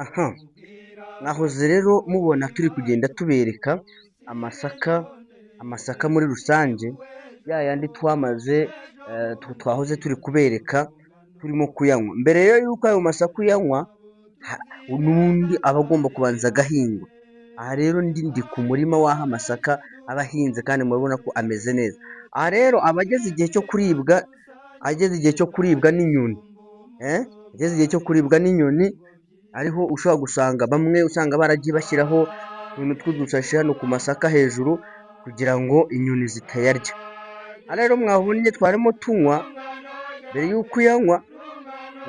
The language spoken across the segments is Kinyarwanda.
aha mwahoze rero mubona turi kugenda tubereka amasaka amasaka muri rusange ya yandi twamaze twahoze turi kubereka turimo kuyanywa mbere rero yuko ayo masaka uyanywa n'ubundi aba agomba kubanza agahingwa. Aha rero ndi ku murima w'aho amasaka aba ahinze kandi murabona ko ameze neza. Aha rero aba ageze igihe cyo kuribwa, ageze igihe cyo kuribwa n'inyoni, ageze igihe cyo kuribwa n'inyoni, ariho ushobora gusanga bamwe usanga baragiye bashyiraho utuntu tw'udushashi hano ku masaka hejuru kugira ngo inyoni zitayarya. Aha rero mwabonye twarimo tunywa, mbere y'uko uyanywa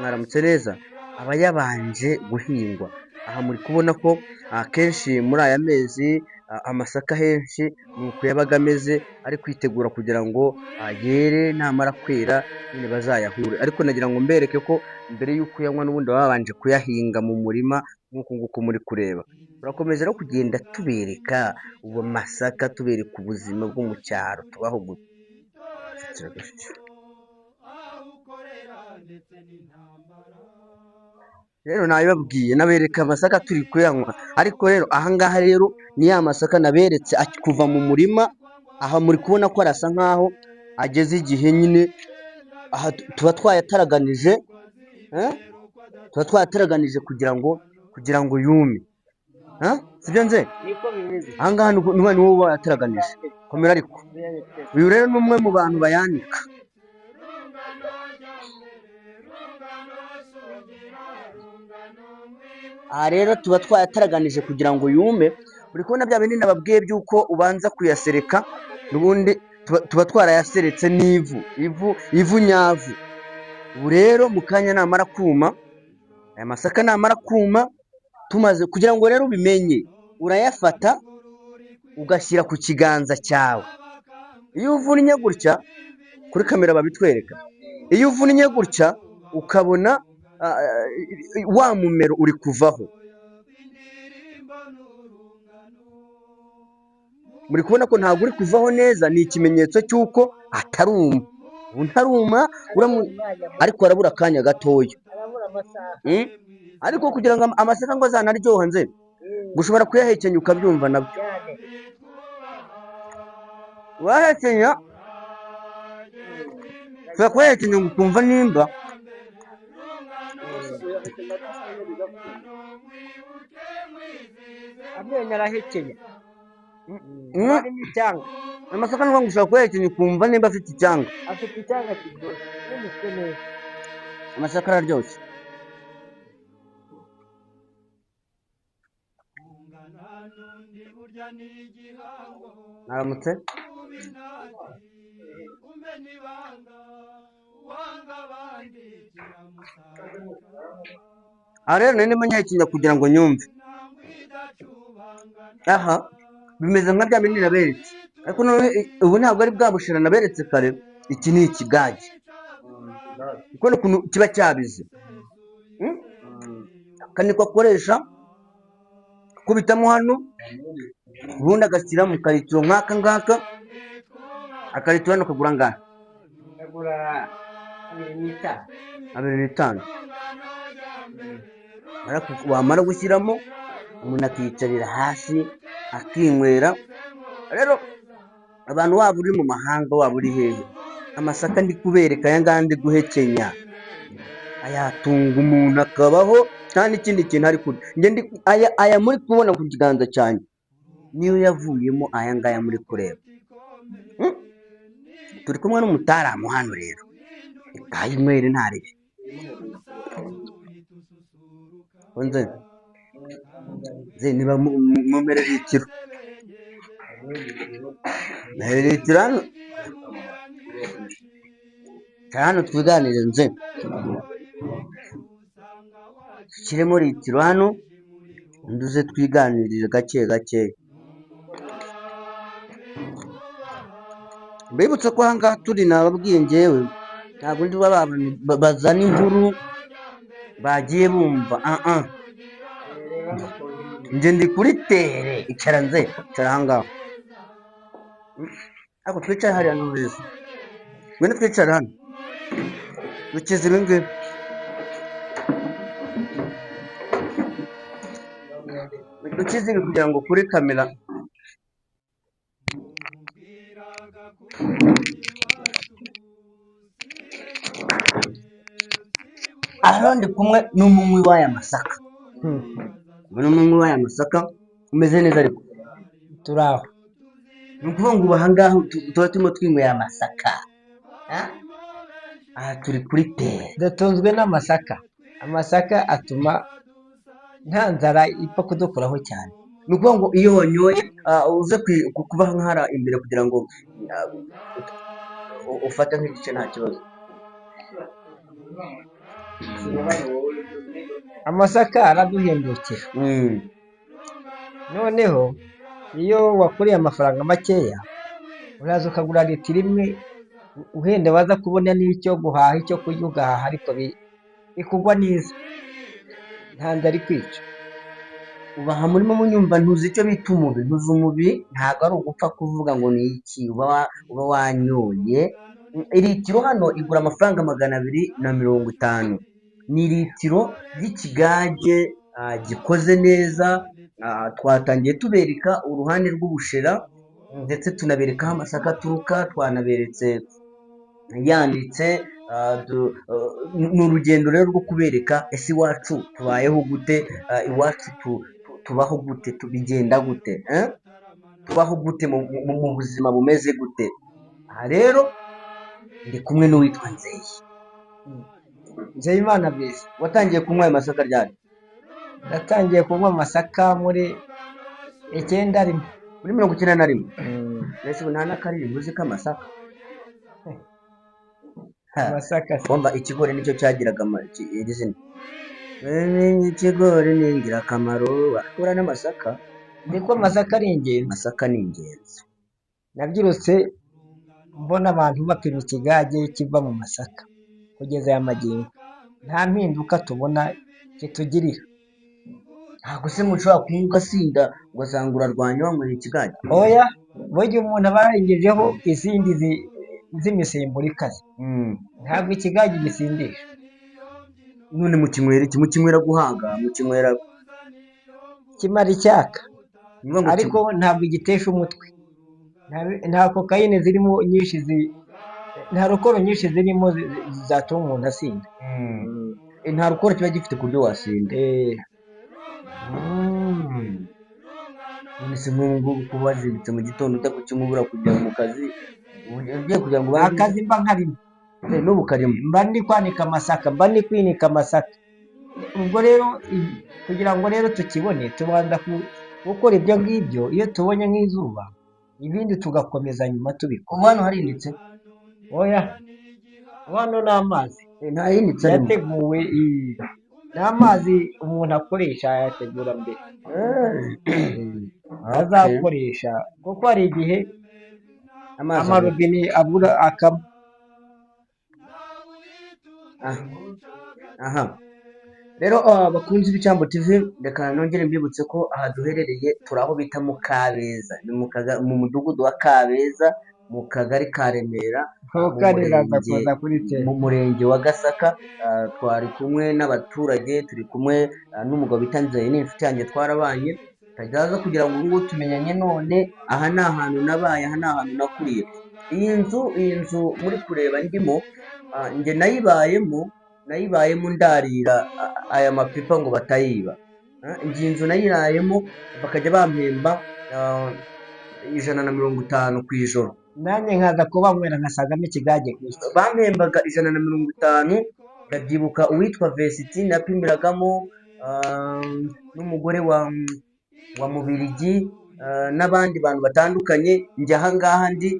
mwaramutse neza, aba yabanje guhingwa. Aha muri kubona ko akenshi muri aya mezi amasaka henshi ni uku yabaga ameze, ari kwitegura kugira ngo yere namara kwera nyine bazayahure. Ariko nagira ngo mbereke ko mbere y'uko uyanywa n'ubundi baba babanje kuyahinga mu murima nk'uku nguku muri kureba. Turakomeza no kugenda tubereka ubu masaka, tubereka ubuzima bwo mu cyaro tubaho gute. Rero nabibabwiye nabereka amasaka turi kuyanywa, ariko rero ahangaha rero ni ya masaka naberetse kuva mu murima. Aha muri kubona ko arasa nkaho ageze igihe nyine, aha tuba twayataraganije, tuba twayataraganije kugira ngo yume, sibyo nze? Ahangaha niwo uba wayataraganije. Komera ariko uyu rero ni umwe mu bantu bayanika. Aha rero tuba twayataraganije kugira ngo yume. Uri kubona bya bindi nababwiye by'uko ubanza kuyasereka, n'ubundi tuba twarayaseretse n'ivu, ivu nyavu. Ubu rero mu kanya namara kuma, aya masaka namara kuma, tumaze kugira ngo rero ubimenye, urayafata ugashyira ku kiganza cyawe. Iyo uvunnye gutya, kuri kamera babitwereka, iyo uvunnye gutya ukabona wa mumero uri kuvaho, muri kubona ko ntabwo uri kuvaho neza, ni ikimenyetso cy'uko ataruma. Ubu ntaruma, ariko arabura akanya gatoya, ariko kugira ngo amasaka ngo azanaryoha nze, gushobora kuyahekenya ukabyumva nabyo. Wahekenya, ushobora kuyahekenya ngo ukumva nimba amenyo arahekenya. Amasaka ni ngombwa ushobora kuyahekenya ukumva nimba afite icyanga. Afite icyanga kiryoshye. Amasaka araryoshye. Naramutse. Aha rero ndimo nyahekenya kugira ngo nyumve. Aha bimeze nka bya bindi naberetse, ariko ubu ntabwo ari bwa bushera naberetse kare. Iki ni ikigage, ukabona ukuntu kiba cyabize. Akaniko akoresha kubitamo hano, ubundi agashyira mu karitiro nk'aka ngaka. Akaritiro hano kagura angahe? Kagura 2,500. Wamara gushyiramo, umuntu akiyicarira hasi akinywera. Rero abantu waba uri mu mahanga, waba uri hehe, amasaka ndi kubereka aya ngaya ndi guhekenya, ayatunga umuntu akabaho nta n'ikindi kintu ari kurya. Aya muri kubona ku kiganza cyanjye niyo yavuyemo aya ngaya muri kureba. Turi kumwe n'umutaramu hano rero, ayinywere ntarebe. Niba mumere litiro, litiro hano twiganire nze, dushyiremo litiro hano, nduze twiganirire gake gake. Mbibutse ko ahangaha turi nababwiye njyewe, ntabwo ndi abantu bazana inkuru bagiye bumva. Nje ndi kuri tere. Icara nze, icara ahangaha. Ariko twicare hariya no heza. Ngwino twicare hano, dukize ibi ngibi. dukize ibi kugira ngo kuri kamera aha ndi kumwe n'umunywi w'aya masaka. N'umunywi w'aya masaka umeze neza ariko turaho ni ukuvuga ngo ubu aha ngaha tuba turimo twinywera amasaka. Aha turi kuri tere. dutunzwe n'amasaka. Amasaka atuma nta nzara ipfa kudukuraho cyane. Ni ukuvuga ngo iyo wanyoye uze kuba nk'ahari imbere kugira ngo ufate nk'igice nta kibazo. Amasaka araduhendukira. Noneho iyo wakuriye amafaranga makeya uraza ukagura litiro imwe, uhenda waza kubona n'icyo guhaha, icyo kurya ugahaha, ariko bikugwa neza, nta nzara ikwica. Ubu aha murimo munyumva ntuzi icyo bita umubi. Ntuzi umubi ntabwo ari ugupfa kuvuga ngo ni iki uba wanyoye. Litiro hano igura amafaranga 250. Ni litiro y'ikigage gikoze neza. Twatangiye tubereka uruhande rw'ubushera ndetse tunabereka aho amasaka aturuka, twanaberetse yanditse. Ni urugendo rero rwo kubereka ese iwacu tubayeho gute, iwacu tubaho gute, tubigenda gute, tubaho gute mu buzima bumeze gute. Aha rero ndi kumwe n'uwitwa Nzeyimana Blaise. Watangiye kunywa ayo masaka ryari? Natangiye kunywa amasaka muri 91. Muri 91? Mbese ubu nta n'akaririmbo uzi k'amasaka? Amasaka wumva ikigori nicyo cyagiraga izina. Ikigori ni ingirakamaro. Wakura n'amasaka. niko amasaka ari ingenzi. Amasaka ni ingenzi. Nabyirutse mbona abantu bapima ikigage kiva mu masaka. Kugeza aya magingo nta mpinduka tubona kitugirira. Ntabwo se mushobora kunywa ugasinda ugasanga urarwanya wanywera ikigage? Oya, burya umuntu aba yarengejeho izindi z'imisemburo ikaze. Ntabwo ikigage gisindisha. None mukinywera iki? Mukinywera guhaga? Mukinywera kimara icyaka, ariko ntabwo igitesha umutwe. Nta kokayine zirimo nyinshi, nta rukoro nyinshi zirimo zatuma umuntu asinda. Nta rukoro kiba gifite ku buryo wasinda. None se nk'ubu ngubu kuba wazindutse mu gitondo ujya kukinywa kujya mu kazi, ugiye kugira ngo akazi mba nkarimo. N'ubu karimo mba ndi kwanika amasaka, mba ndi kwinika amasaka. Ubwo rero kugira ngo rero tukibone tubanza gukora ibyo ngibyo. Iyo tubonye nk'izuba, ibindi tugakomeza nyuma tubikora. Ubu hano harinditse? Oya, hano ni amazi ntahinditse yateguwe. Ni amazi umuntu akoresha, yategura mbere azakoresha, kuko hari igihe amarobine abura akama. Aha rero bakunze Ibicyambo TV, reka nongere mbibutse ko aha duherereye turi aho bita mu Kabeza. Ni mu mudugudu wa Kabeza, mu kagari ka Remera, mu murenge wa Gasaka. Twari kumwe n'abaturage, turi kumwe n'umugabo bita Nzeye, ni inshuti yanjye twarabanye. Tazaza kugira ngo ubu tumenyanye none. Aha ni ahantu nabaye, aha ni ahantu nakuriye. Iyi nzu muri kureba ndimo, njye nayibayemo ndarira aya mapipa ngo batayiba. Iyi nzu nayirayemo bakajya bampemba 150 ku ijoro. Nanjye nkaza kubanywera nkasagamo ikigage. Bampembaga 150. Ndabyibuka uwitwa Vesitine yapimiragamo, n'umugore wa Mubirigi, n'abandi bantu batandukanye. Njye aha ngaha ndi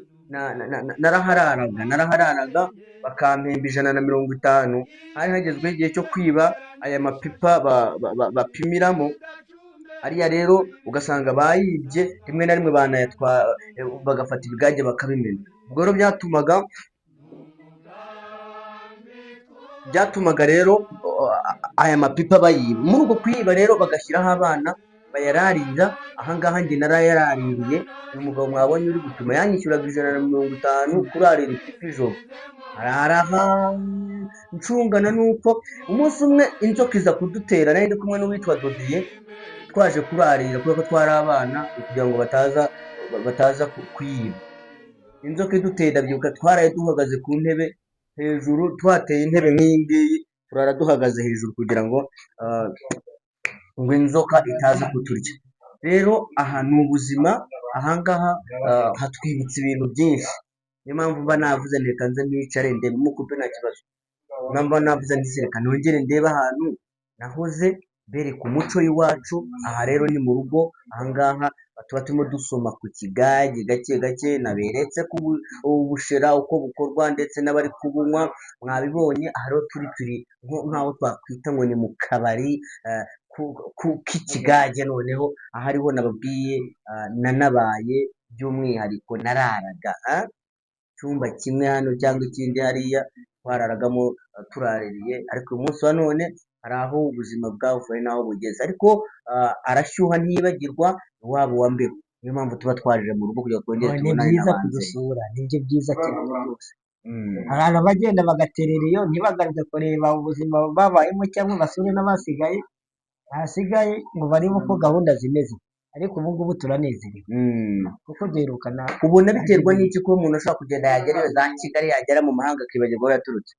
narahararaga bakampemba 150. Hari hagezweho igihe cyo kwiba aya mapipa bapimiramo. Ariya rero ugasanga bayibye, rimwe na rimwe banayatwara, bagafata ibigage bakabimena. Ubwo rero byatumaga rero aya mapipa bayiba. Muri uko kuyiba rero bagashyiraho abana bayararira. Ahangaha njye narayaraririye. Uyu mugabo mwabonye uri gutuma yanyishyuraga 150 kurarira ipipa ijoro. Araraha ncungana nuko umunsi umwe inzoka iza kudutera. Nari ndi kumwe n'uwitwa Dodiye, twaje kurarira kubera ko twari abana kugira ngo bataza kwiba. Inzoka iduteye ndabyuka twaraye duhagaze ku ntebe hejuru, tuhateye intebe nk'iyi ngiyi turara duhagaze hejuru kugira ngo inzoka itaza kuturya. Rero aha ni ubuzima, ahangaha hatwibutsa ibintu byinshi. Niyo mpamvu mba navuze reka nze nicare ndebe umukupe nta kibazo. Mba navuze reka nongere ndebe ahantu nahoze bereka umuco w'iwacu. Aha rero ni mu rugo, ahangaha tuba turimo dusoma ku kigage gake gake, naberetse ko ubushera uko bukorwa ndetse n'abari kubunywa mwabibonye. Aha rero turi nk'aho twakwita ngo ni mu kabari k'ikigage. Noneho aha ariho nababwiye nanabaye, by'umwihariko nararaga icyumba kimwe hano cyangwa ikindi hariya twararagamo turaririye, ariko uyu munsi wa none hari aho ubuzima bwavuye n'aho bugeze, ariko arashyuha ntiyibagirwa iwabo wa mbeho. Niyo mpamvu tuba twarije mu rugo kugira ngo twongere ni tubonane byiza n'abanzi. kudusura, nibyo byiza cyane rwose. Abantu bagenda bagaterera iyo ntibagaruke kureba ubuzima babayemo cyangwa basure n'abasigaye, ahasigaye ngo barebe uko gahunda zimeze, ariko ubu ngubu turanezerewe kuko duherukana. Ubona biterwa n'iki ko umuntu ashobora kugenda yagera za Kigali, yagera mu mahanga akibagirwa aho yaturutse?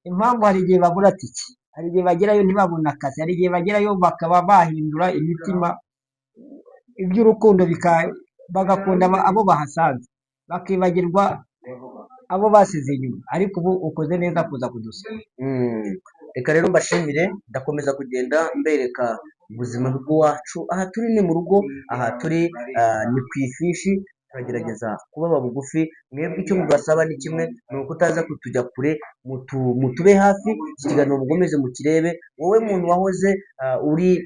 Impamvu hari igihe babura tike, hari igihe bagerayo ntibabone akazi, hari igihe bagerayo bakaba bahindura imitima, iby'urukundo bagakunda abo bahasanze, bakibagirwa abo basize inyuma. Ariko ubu ukoze neza kuza kudusura. Reka rero mbashimire, ndakomeza kugenda mbereka ubuzima bw'iwacu. Aha turi ni mu rugo, aha turi ni ku ifishi. Turagerageza kubaba bugufi. Mwebwe icyo mubasaba ni kimwe, ni ukutaza kutujya kure, mutube hafi. Iki kiganiro mukomeze mukirebe. Wowe muntu wahoze uri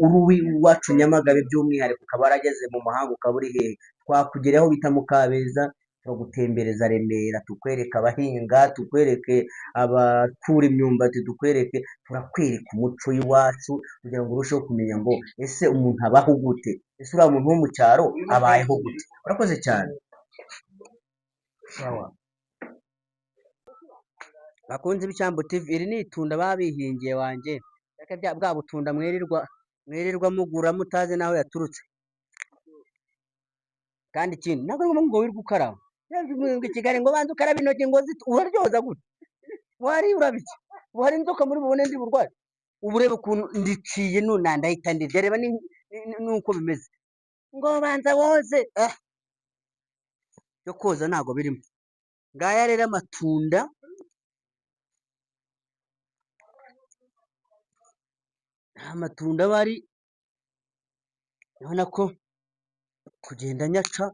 uw'iwacu Nyamagabe, by'umwihariko ukaba warageze mu mahanga, ukaba uri hehe, twakugeraho bita mu Kabeza, turagutembereza Remera, tukwereka abahinga, tukwereke abakura imyumbati, turakwereka umuco w'iwacu kugira ngo urusheho kumenya ngo ese umuntu abaho gute, ese uriya muntu wo mu cyaro abayeho gute. Urakoze cyane. Bakunze b'Icyambu TV, iri ni itunda baba bihingiye wanjye, bwa butunda mwirirwa mugura mutazi n'aho yaturutse. Kandi ikindi ntabwo ari ngombwa ngo wirirwe ukaraba i Kigali ngo banze ukarabe intoki ngo uraryoza gute, wari urabiki, wari inzoka muri bubone ndi burwaye. Ubu reba ukuntu ndiciye none ndahita ndirya, reba nuko bimeze, ngo banza woze yo koza ntabwo birimo. Ngaya rero amatunda, amatunda bari urabona ko kugenda nyaca.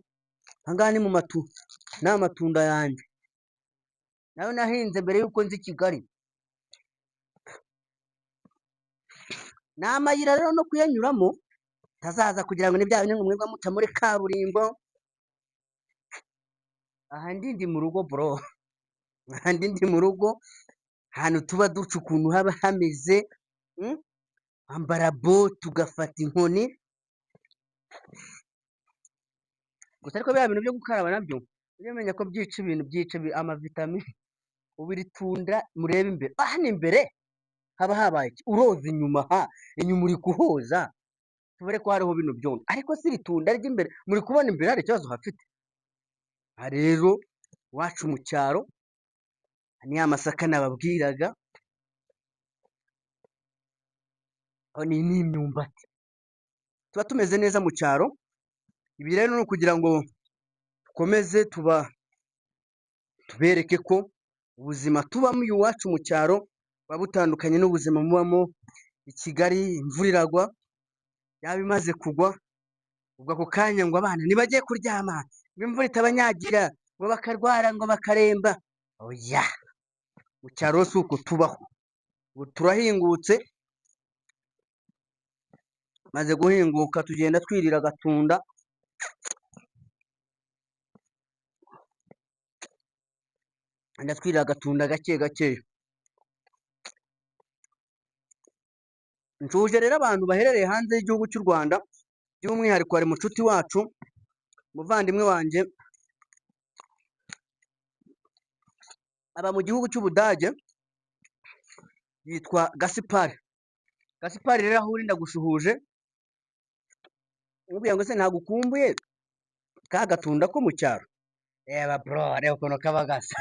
Ahangaha ni mu matunda, ni amatunda yanjye nayo nahinze mbere y'uko nzi Kigali. Ni amayira rero no kuyanyuramo tazaza kugira ngo ni bya bintu mwebwe muca muri kaburimbo. Aha ndi mu rugo bro, aha ndi mu rugo, ahantu tuba duca ukuntu haba hameze, ambara bote tugafata inkoni. Gusa ariko bya bintu byo gukaraba nabyo menya ko byica ibintu, byica amavitamine. Ubu iri tunda murebe imbere, aha ni imbere haba habaye iki, uroza inyuma uri kuhoza, tubare ko hariho bino byondo. Ariko si iri tunda ry'imbere muri kubona imbere hari ikibazo hafite. Aha rero iwacu mu cyaro ni ya masaka nababwiraga, aho ni imyumbati, tuba tumeze neza mu cyaro. Ibi rero ni ukugira ngo dukomeze tubereke ko ubuzima tubamo iwacu mu cyaro buba butandukanye n'ubuzima mubamo i Kigali. Imvura iragwa, yaba imaze kugwa, ubwo ako kanya ngo abana ntibagiye kuryama, ngo imvura itabanyagira, ngo bakarwara, ngo bakaremba. Oya, mu cyaro si uko tubaho. Ubu turahingutse, maze guhinguka tugenda twirira agatunda. Ndatwirira agatunda gake gake. Nshuje rero abantu baherereye hanze y'igihugu cy'u Rwanda, by'umwihariko hari mucuti wacu, umuvandimwe wanjye aba mu gihugu cy'Ubudage, yitwa Gasipari. Gasipari rero aho uri ndagushuhuje, Nkubwira ngo se ntagukumbuye ka gatunda ko mu cyaro. Reba bro, reba ukuntu kaba gasa.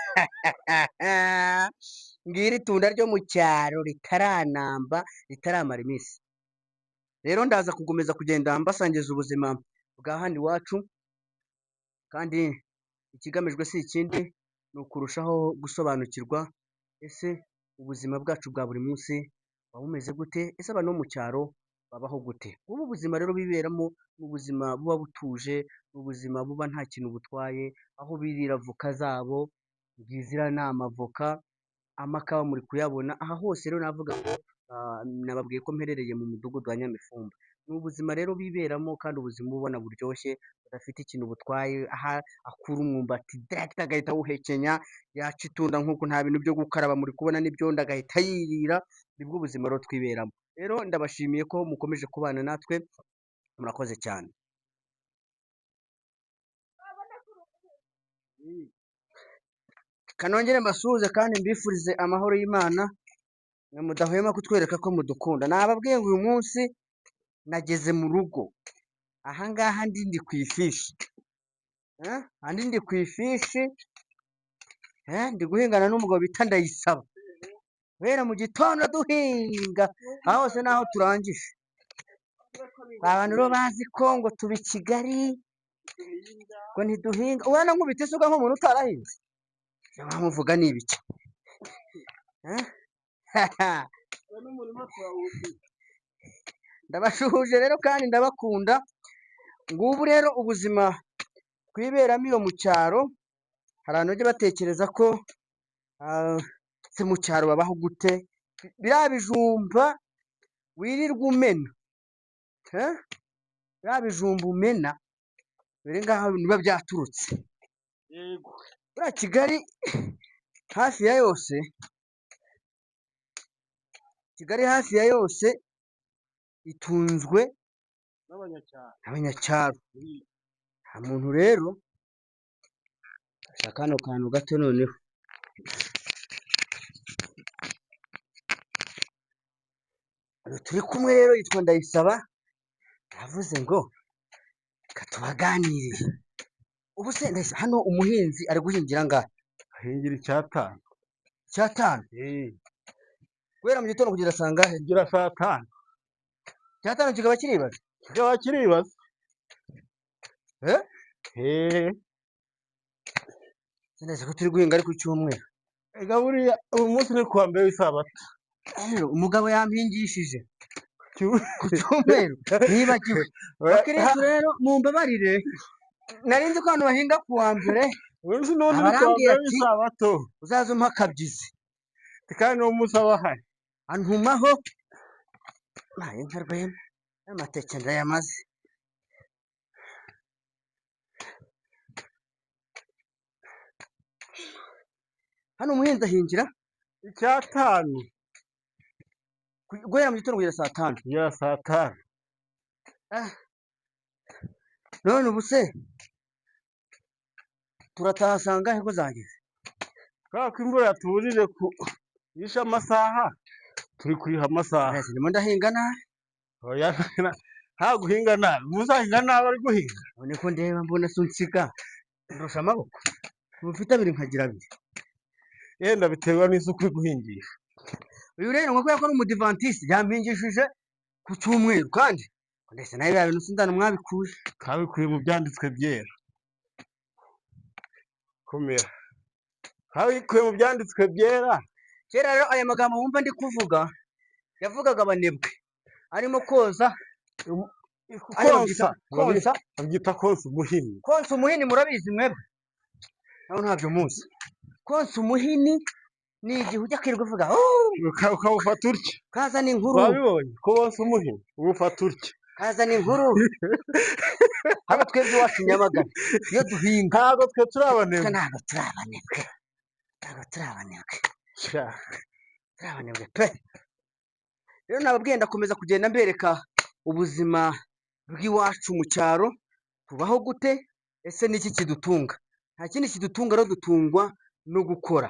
Ngiri tunda ryo mu cyaro ritaranamba, ritaramara iminsi. Rero ndaza kugomeza kugenda mbasangiza ubuzima bwa hano iwacu, kandi ikigamijwe si ikindi, ni ukurushaho gusobanukirwa ese ubuzima bwacu bwa buri munsi buba bumeze gute, ese abantu bo mu cyaro babaho gute. Ubu buzima rero biberamo ni ubuzima buba butuje, ni ubuzima buba nta kintu butwaye, aho birira avoka zabo, ngizira ni amavoka, amakawa muri kuyabona, aha hose rero navuga ngo nababwiye ko mperereye mu mudugudu wa Nyamifumba. Ni ubuzima rero biberamo, kandi ubuzima uba ubona buryoshye, budafite ikintu butwaye, aha akura umwumbati direct agahita awuhekenya, yaca itunda nk'uko nta bintu byo gukaraba muri kubona n'ibyondo agahita yirira, nibwo ubuzima rero twiberamo. Rero ndabashimiye ko mukomeje kubana natwe, murakoze cyane. Kanongere mbasuhuze kandi mbifurize amahoro y'Imana, mwe mudahwema kutwereka ko mudukunda. Nababwiye ngo uyu munsi nageze mu rugo, aha ngaha ndi ku ifishi, ndi ku ifishi, ndi guhingana n'umugabo bita Ndayisaba, guhera mu gitondo duhinga, aha hose naho turangije. Abantu rero bazi ko ngo tuba i Kigali ngo ntiduhinga, ubona nkubita isuka nk'umuntu utarahinze, muvuga ni ibiki? Ndabashuhuje rero kandi ndabakunda. Ngubu rero ubuzima twiberamo iyo mu cyaro, hari abantu bajya batekereza ko se mu cyaro babaho gute, biriya bijumba wirirwa umena, biriya bijumba umena biri ngaho biba byaturutse. Buriya Kigali hafi ya yose, Kigali hafi ya yose itunzwe n'abanyacyaro. Nta muntu rero ashaka kano kantu gato, noneho turi kumwe rero yitwa Ndayisaba, yavuze ngo katubaganirire. Ubu se Ndayisaba, hano umuhinzi ari guhingira ngahe? ahingira icyatanu. Icyatanu? Guhera mu gitondo kugera saa ngahe? Gira saa tanu. Icyatanu kikaba kiribaza? Kikaba kiribaza. Sinzi ko turi guhinga ari ku cyumweru. Ega buriya uyu munsi ni kuwa mbere w'isabato. Umugabo yampingishije ku cyumweru, nibagiwe. Bakristo rero mumbabarire, nari nzi ko abantu bahinga ku wa mbere. Umunsi n'undi ni kuwa mbere w'isabato. Uzaze umpa akabyizi. Kandi uwo munsi aba ahari. Antumaho naye nka Rwema, amateke ndayamaze. Hano umuhinzi ahingira icyatanu, guhera mu gitondo kugera saa tanu. kugera saa tanu. None ubu se turataha saa ngahe ko zageze? Kubera ko imvura yatubujije kuyisha amasaha, turi kuriha amasaha. Ndimo ndahinga nabi. Nta guhinga nabi, muzahinga nabi ari guhinga. None ko ndeba mbona sunsiga ndusha amaboko, ufite abiri nkagira abiri. Yenda biterwa n'isuku uri guhingisha. Uyu rero ngo kubera ko ari umudivantiste yampingishije ku cyumweru, kandi ndetse nawe bya bintu sindana mwabikuye. Kabikuye mu byanditswe byera. Komera. Kabikuye mu byanditswe byera. Kera rero aya magambo wumva ndi kuvuga yavugaga abanebwe, arimo koza konsa, abyita konsa umuhini. Konsa umuhini murabizi mwebwe? Naho ntabyo muzi. Konsa umuhini ni igihe ujya kwirirwa uvuga ukawufata utya. Kazana inkuru. Wabibonye ko wonsa umuhini uwufata utya. Kazana inkuru. Hano twebwe iwacu Nyamagana iyo duhinga ntabwo twe turabanebwe. Ntabwo turabanebwe pe. Rero nababwiye ndakomeza kugenda mbereka ubuzima bw'iwacu mu cyaro, tubaho gute, ese niki kidutunga? Nta kindi kidutunga, rero dutungwa no gukora.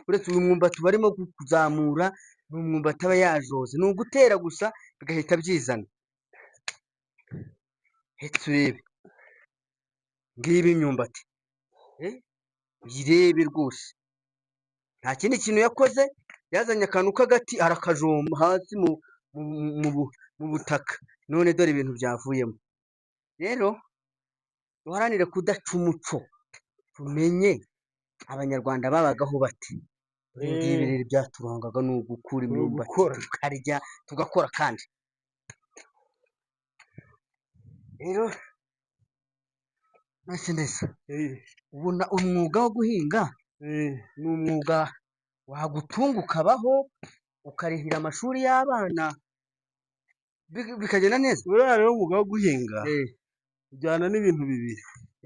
Uretse uyu mwumbati barimo kuzamura, ni umwumbati aba yajoze, ni ugutera gusa bigahita byizana. hetse urebe ngibi imyumbati uyirebe rwose nta kindi kintu yakoze yazanye akantu k'agati arakajomba hasi mu butaka none dore ibintu byavuyemo rero duharanire kudaca umuco tumenye abanyarwanda babagaho bati ibi ngibi rero byaturangaga ni ugukura imyumbati tukarya tugakora kandi rero neza ubona umwuga wo guhinga ni umwuga wagutunga ukabaho ukarihira amashuri y'abana bikagenda neza buriya rero umwuga wo guhinga ujyana n'ibintu bibiri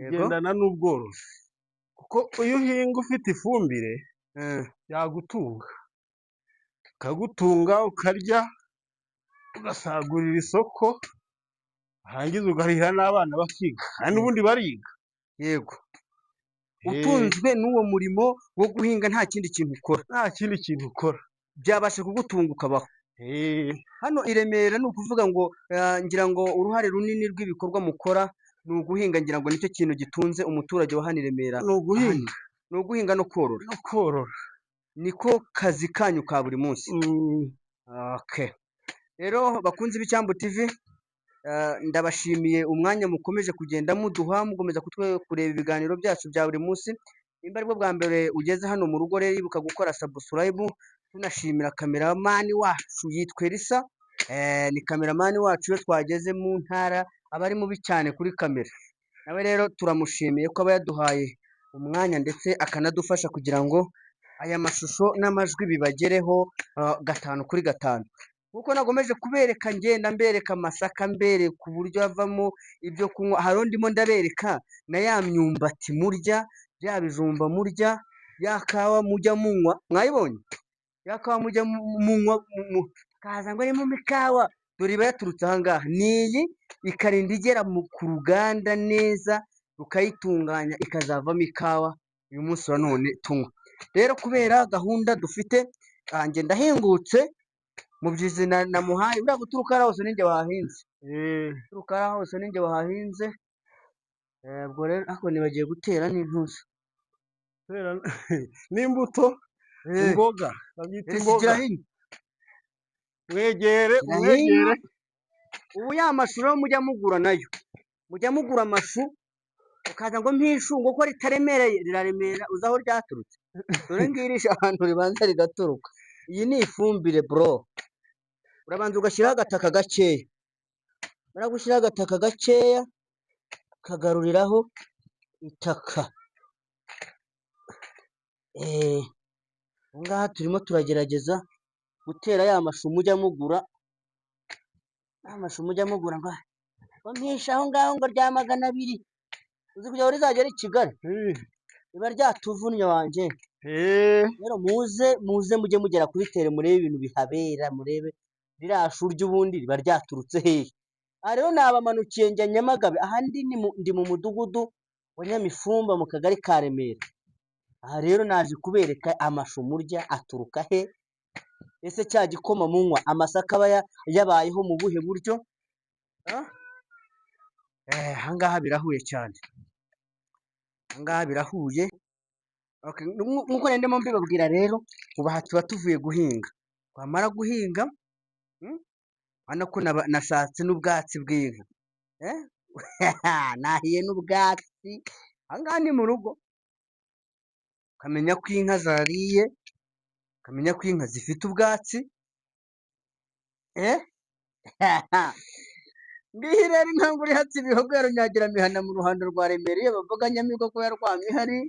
ugendana n'ubworozi kuko iyo uhinga ufite ifumbire yagutunga ukagutunga ukarya ugasagurira isoko warangiza ugarihira n'abana bakiga kandi n'ubundi bariga yego utunzwe n'uwo murimo wo guhinga nta kindi kintu ukora byabasha kugutunga ukabaho hano i Remera ni ukuvuga ngo ngira ngo uruhare runini rw'ibikorwa mukora ni uguhinga ngira ngo nicyo kintu gitunze umuturage wa hano i Remera ni uguhinga no korora niko kazi kanyu ka buri munsi rero bakunze b'Icyambu TV ndabashimiye umwanya mukomeje kugenda muduha mukomeza kureba ibiganiro byacu bya buri munsi nimba aribwo bwa mbere ugeze hano mu rugo rero ibuka gukora subscribe tunashimira kameramani wacu yitwa Elisa ni kameramani wacu iyo twageze mu ntara aba ari mubi cyane kuri kamera nawe rero turamushimiye ko aba yaduhaye umwanya ndetse akanadufasha kugira ngo aya mashusho n'amajwi bibagereho 5 kuri 5 kuko nagomeje kubereka ngenda mbereka amasaka mbere ku buryo avamo ibyo kunywa hari ndimo ndabereka na ya myumbati murya bya bijumba murya yakawa mujya munywa mwayibonye yakawa mujya munywa kaza ngo ari mu mikawa dore iba yaturutse ahangaha niyi ikarinda igera ku ruganda neza rukayitunganya ikazavamo ikawa uyu munsi wa none tunywa rero kubera gahunda dufite kanjye ndahingutse mu byizi namuhaye uriya guturuka hose ninjye wahinze guturuka hose ninjye wahinze ubwo rero ako nibagiye gutera n'intuzi n'imbuto imboga babyita imboga mwegere ubu ya mashu rero mujya mugura nayo mujya mugura amashu ukaza ngo mpishungo ko ritaremereye riraremera uzi aho ryaturutse dore ngirisha ahantu ribanza rigaturuka iyi ni ifumbire bro urabanza ugashyiraho agataka gakeya mara gushyiraho agataka gakeya kagaruriraho itaka ngaha turimo turagerageza gutera ya mashu mujya mugura ngo mpisha aho ngaho ngo rya 200 uzi kujya rizagera i Kigali riba ryatuvunnye wanjye rero muze mujye mugera kuri tere murebe ibintu bihabera murebe rirashu ry'ubundi riba ryaturutse hehe aha rero nabamanukiye njya Nyamagabe ahandi ndi mu mudugudu wa Nyamifumba mu kagari ka Remera aha rero naje kubereka amashu murya aturuka he ese cya gikoma munywa amasaka aba yabayeho mu buhe buryo ahangaha birahuye cyane ahangaha birahuye nkuko ndimo mbibabwira rero ubu aha tuba tuvuye guhinga twamara guhinga hano ko nashatse n'ubwatsi bw'inka nahiye n'ubwatsi ahangaha ni mu rugo ukamenya ko inka zariye ukamenya ko inka zifite ubwatsi ngiyi rero inkangu urihatse ibihogo ya Runyagiramihana mu ruhando rwa Remera iyo bavuga Nyamibwa ko yarwamihari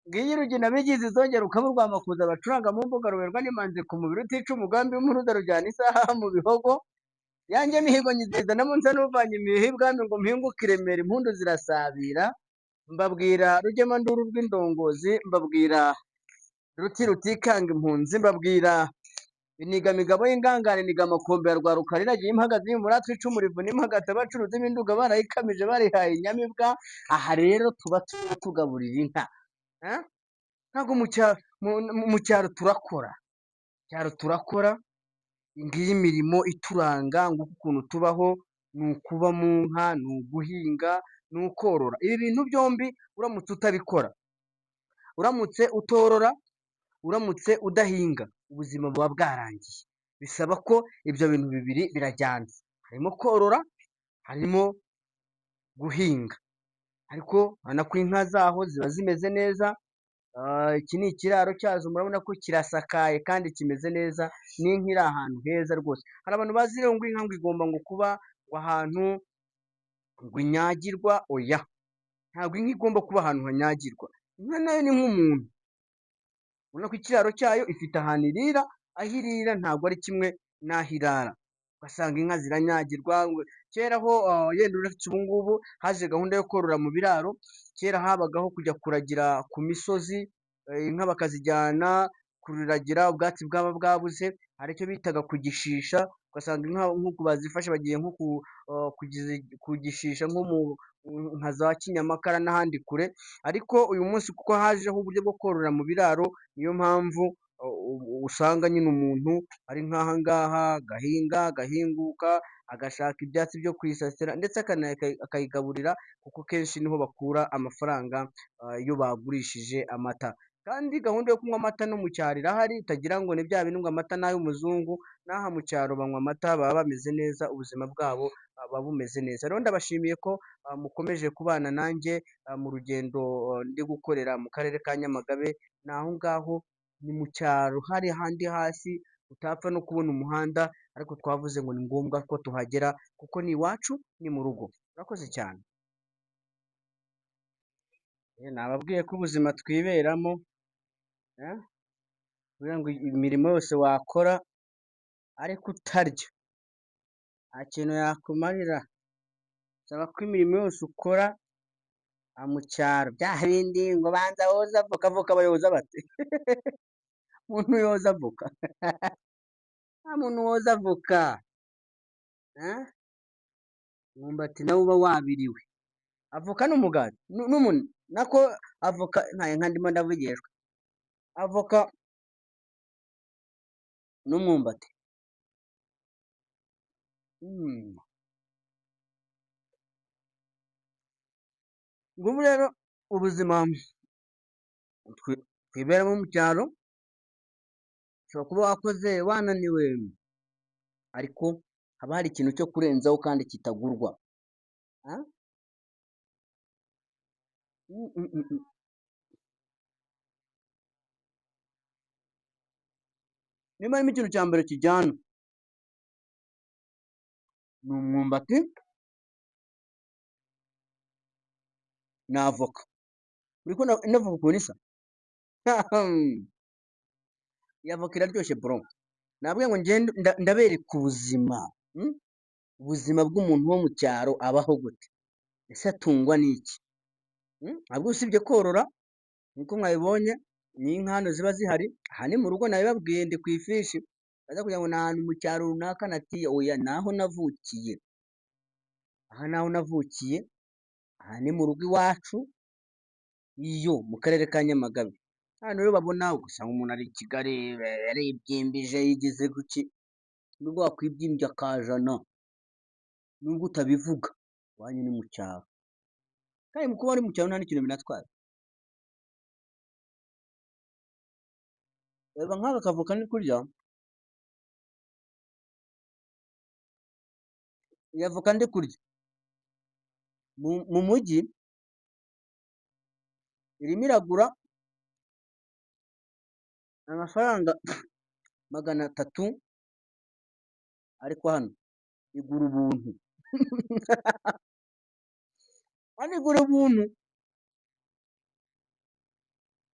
ngiyi Rugina bigize izongera ukaba urwamakuza bacuranga mu mbuga ruberwa n'imanzi ku mubiri utica umugambi w'impuruza rujyana isaha mu bihogo yanjye mihigo nyiziza na munsi n'uvanye imihigo ibwami ngo mpinguke i Remera impundu zirasabira mbabwira rugemanduru rw'indongozi mbabwira ruti rutikanga impunzi mbabwira iniga migabo y'ingangane niga amakombe ya rwa rukariragiye impagazi y'umuratwe icumu rivuna impagata abacuruzi b'induga barayikamije barihaye Nyamibwa aha rero tuba tugaburira inka ntabwo mu cyaro turakora ngiyi imirimo ituranga ngo ukuntu tubaho ni ukuba mu nka, ni uguhinga, ni ukorora. Ibi bintu byombi uramutse utabikora, uramutse utorora, uramutse udahinga, ubuzima buba bwarangiye. Bisaba ko ibyo bintu bibiri birajyana, harimo korora, harimo guhinga. Ariko urabona ko inka zaho ziba zimeze neza, iki ni ikiraro cyazo murabona ko kirasakaye kandi kimeze neza, n'inka iri ahantu heza rwose. Hari abantu bazi rero ngo inka ngo igomba ngo kuba ngo ahantu ngo inyagirwa, oya, ntabwo inka igomba kuba ahantu hanyagirwa. Inka nayo ni nk'umuntu, urabona ko ikiraro cyayo ifite ahantu irira, aho irira ntabwo ari kimwe n'aho irara. Ugasanga inka ziranyagirwa, kera ho yenda uretse ubu ngubu haje gahunda yo korora mu biraro, kera habagaho kujya kuragira ku misozi, inka bakazijyana kuriragira, ubwatsi bwaba bwabuze, hari icyo bitaga kugishisha, ugasanga inka nk'uku bazifashe bagiye nko kugishisha nko mu nka za Kinyamakara n'ahandi kure. Ariko uyu munsi kuko hajeho uburyo bwo korora mu biraro, niyo mpamvu usanga nyine umuntu ari nk'aha ngaha agahinga, agahinguka, agashaka ibyatsi byo kuyisasira ndetse akayigaburira, kuko kenshi niho bakura amafaranga iyo bagurishije amata. Kandi gahunda yo kunywa amata no mu cyaro irahari, utagira ngo ni bya bindi ngo amata ni ay'umuzungu, n'aha mu cyaro banywa amata baba bameze neza, ubuzima bwabo buba bumeze neza. Rero ndabashimiye ko mukomeje kubana nanjye mu rugendo ndi gukorera mu karere ka Nyamagabe. Ni aho ngaho, ni mu cyaro hari handi hasi utapfa no kubona umuhanda, ariko twavuze ngo ni ngombwa ko tuhagera kuko ni iwacu, ni mu rugo. Urakoze cyane. Nababwiye ko ubuzima twiberamo, kugira ngo imirimo yose wakora ariko utarya nta kintu yakumarira. Bisaba ko imirimo yose ukora mu cyaro, bya bindi ngo banza woza avoka, avoka bayoza bate? Umuntu yoza avoka? Nta muntu woza avoka. Umwumbati nawe uba wabiriwe. Avoka n'umugati nako avoka nka ndimo ndavugishwa. Avoka n'umwumbati. Ngubu rero ubuzima twiberamo mu cyaro, ushobora kuba wakoze wananiwe, ariko haba hari ikintu cyo kurenzaho kandi kitagurwa. Niba harimo ikintu cya mbere kijyana, ni umwumbati na avoka. Uri kubona ino avoka ukuntu isa? Iyi avoka iraryoshye bro. Nabwiye ngo ndabereka ubuzima, ubuzima bw'umuntu wo mu cyaro abaho gute, ese atungwa n'iki? Ntabwo usibye korora nkuko mwabibonye, n'inka hano ziba zihari. Aha ni mu rugo, nabibabwiye ndi ku ifishi, baza kugira ngo ni ahantu mu cyaro runaka natiye, oya, naho navukiye. Aha naho navukiye, aha ni mu rugo iwacu, iyo mu karere ka Nyamagabe. Hano rero babona ugasanga umuntu ari i Kigali yaribyimbije yigize guki, nubwo wakwibyimbya akajana, nubwo utabivuga, iwanyu ni mu cyaro. Kandi mu kuba ari mu cyaro nta n'ikintu binatwaye. Reba nk'aka kavoka ndi kurya, iyi avoka ndi kurya mu mujyi irimo iragura amafaranga 300, ariko hano igura ubuntu. Hano igura ubuntu,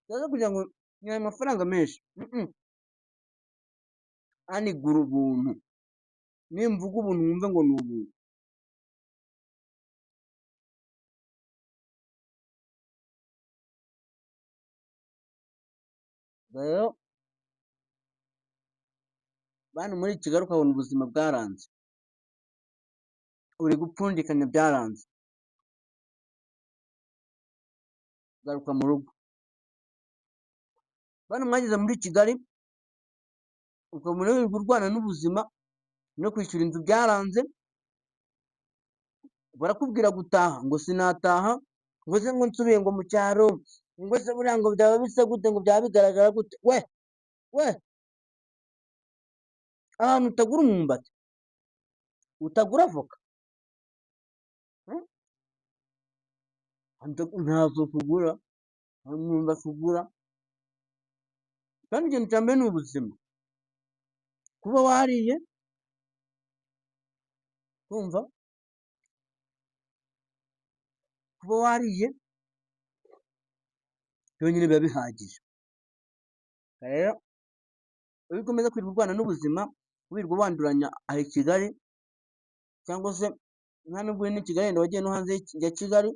utaza kugira ngo ni ayo mafaranga menshi. Hano igura ubuntu. Nimvuga ubuntu wumve ngo ni ubuntu. Rero bantu muri Kigali ukabona ubuzima bwaranze, uri gupfundikanya byaranze, garuka mu rugo. Bantu mwageze muri Kigali ukabona wirirwa urwana n'ubuzima no kwishyura inzu byaranze, barakubwira gutaha ngo sinataha, ngo se ngo nsubiye ngo mu cyaro, ngo se buriya ngo byaba bisa gute, ngo byaba bigaragara gute. We ahantu utagura umwumbati, utagura avoka, nta voka ugura, nta mwumbati ugura, kandi ikintu cya mbere ni ubuzima. Kuba wariye, kumva, kuba wariye byonyine biba bihagije. Rero iyo ukomeza kwirirwa urwana n'ubuzima, wirirwa wanduranya aha i Kigali, cyangwa se nta nubwo uri n'i Kigali wenda wagiye no hanze ya Kigali,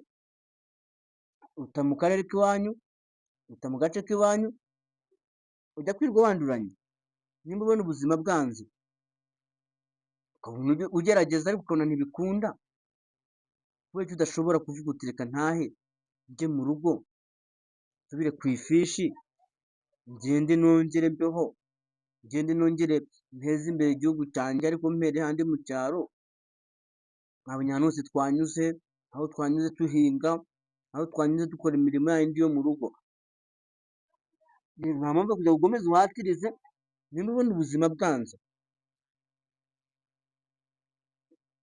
uta mu karere k'iwanyu, uta mu gace k'iwanyu, ujya kwirirwa wanduranya. Nimba ubona ubuzima bwanze, ukabona ugerageza ariko ukabona ntibikunda, kubera ko udashobora kuvuga uti reka ntahe njye mu rugo, nsubire ku ifishi, ngende nongere mbeho, ngende nongere nteze imbere igihugu cyanjye, ariko mpere handi mu cyaro. Nkabonye ahantu hose twanyuze, aho twanyuze tuhinga, aho twanyuze dukora imirimo yindi yo mu rugo. Nta mpamvu yo kugira ngo ukomeze uhatirize, nimba ubona ubuzima bwanze,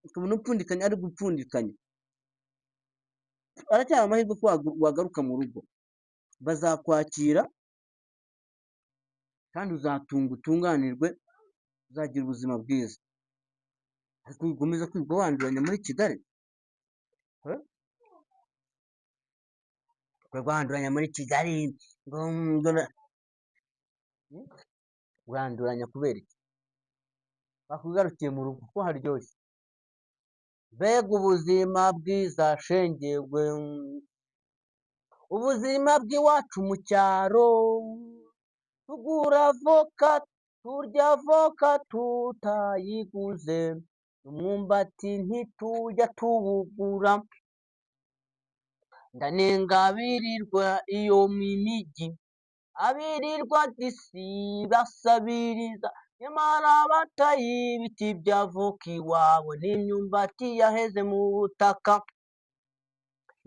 ukabona upfundikanya ari gupfundikanya, aracyari amahirwe ko wagaruka mu rugo. Bazakwakira kandi uzatunga utunganirwe, uzagira ubuzima bwiza. Ariko ukomeza kwirirwa wanduranya muri Kigali, wanduranya muri Kigali, uranduranya kubera iki? Bakugarukiye mu rugo ko haryoshye. Mbega ubuzima bwiza shengewe, ubuzima bw'iwacu mu cyaro, tugura avoka, turya avoka tutayiguze, umwumbati ntitujya tuwugura, ndanenga abirirwa iyo mu mijyi, abirirwa disi basabiriza, nyamara bataye ibiti by'avoka iwabo, n'imyumbati yaheze mu butaka.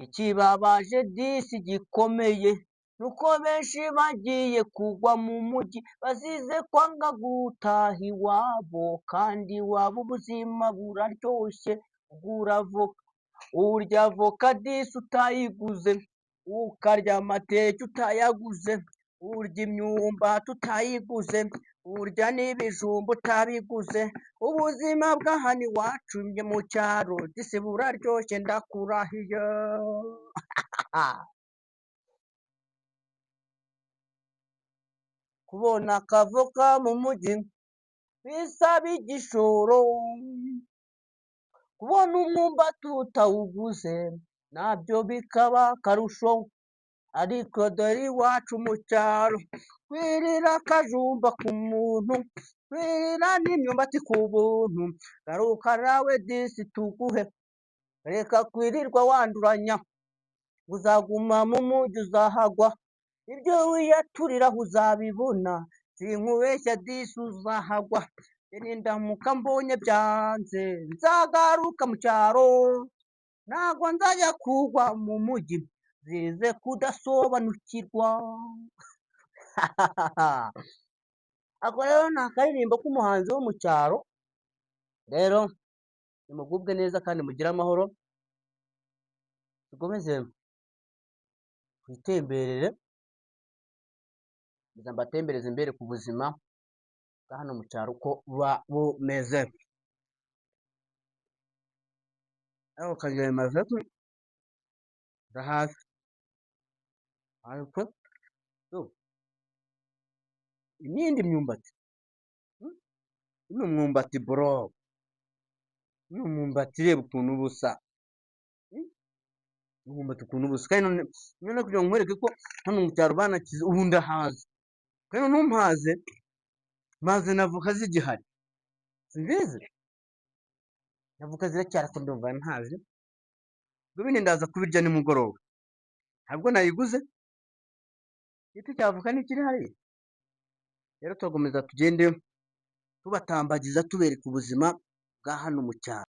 Ikibabaje disi gikomeye, nuko benshi bagiye kugwa mu mujyi, bazize kwanga gutaha iwabo, kandi iwabo ubuzima buraryoshye. Ugura avoka, urya avoka disi utayiguze, ukarya amateke utayaguze, urya imyumbati utayiguze, urya n'ibijumba utabiguze. Ubuzima bw'ahano iwacu mu cyaro disi buraryoshye, ndakurahiye. Kubona akavoka mu mujyi bisaba igishoro, kubona umwumbati utawuguze nabyo bikaba akarusho. Ariko dore iwacu mu cyaro, kwirira akajumba ku muntu, kwirira n'imyumbati ku buntu, garuka nawe disi tuguhe, reka kwirirwa wanduranya, uzaguma mu mujyi uzahagwa, ibyo wiyaturiraho uzabibona, sinkubeshya disi uzahagwa. Nindamuka mbonye byanze nzagaruka mu cyaro, ntago nzajya kugwa mu mujyi, zize kudasobanukirwa. Ako rero ni akaririmbo k'umuhanzi wo mu cyaro. Rero nimugubwe neza kandi mugire amahoro, dukomeze twitemberere, mbatembereze imbere ku buzima bwa hano mu cyaro uko buba bumeze. Aho kagira bimaze hafi, ariko n'indi myumbati, ino mwumbati bro, ino mwumbati reba ukuntu busa, umwumbati ukuntu busa, kandi none kugira ngo nkwereke ko hano mu cyaro banakize, ubu ndahaze, kandi ntumpaze, maze na avoka zigihari, sinzizi, avoka ziracyari ko ndumva ntazi, ubwo bine ndaza kubirya nimugoroba, ntabwo nayiguze, igiti cya avoka ntikiri hariya. Rero turakomeza tugende tubatambagiza tubereka ubuzima bwa hano mu cyaro.